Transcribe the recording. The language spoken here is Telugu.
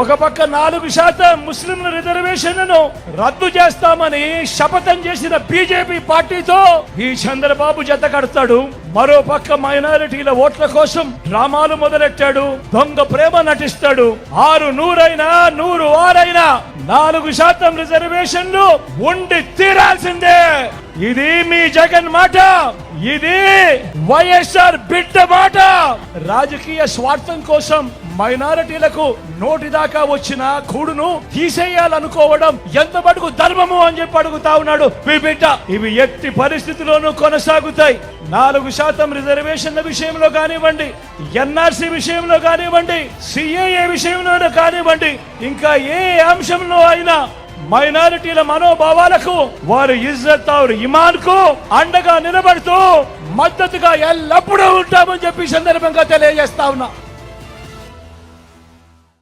ఒక పక్క 4% ముస్లింల రిజర్వేషన్లను రద్దు చేస్తామని శపథం చేసిన బీజేపీ పార్టీతో ఈ చంద్రబాబు జత కడతాడు. మరో పక్క మైనారిటీల ఓట్ల కోసం డ్రామాలు మొదలెట్టాడు, దొంగ ప్రేమ నటిస్తాడు. 600 100 4% రిజర్వేషన్లు ఉండి తీరాల్సిందే. ఇది మీ జగన్ మాట, ఇది వైఎస్ఆర్ బిడ్డ మాట. రాజకీయ స్వార్థం కోసం మైనారిటీలకు నోటి దాకా వచ్చిన కూడును తీసేయాలనుకోవడం ఎంత మటుకు ధర్మము అని చెప్పి అడుగుతా ఉన్నాడు మీ బిడ్డ. ఇవి ఎట్టి పరిస్థితిలోనూ కొనసాగుతాయి. 4% రిజర్వేషన్ల విషయంలో కానివ్వండి, ఎన్ఆర్సీ విషయంలో కానివ్వండి, సిఏఏ విషయంలో కానివ్వండి, ఇంకా ఏ అంశంలో అయినా మైనారిటీల మనోభావాలకు, వారి ఇజ్జత్ और ఇమాన్ కు అండగా నిలబడుతూ మద్దతుగా ఎల్లప్పుడూ ఉంటామని చెప్పి సందర్భంగా తెలియజేస్తా ఉన్నా.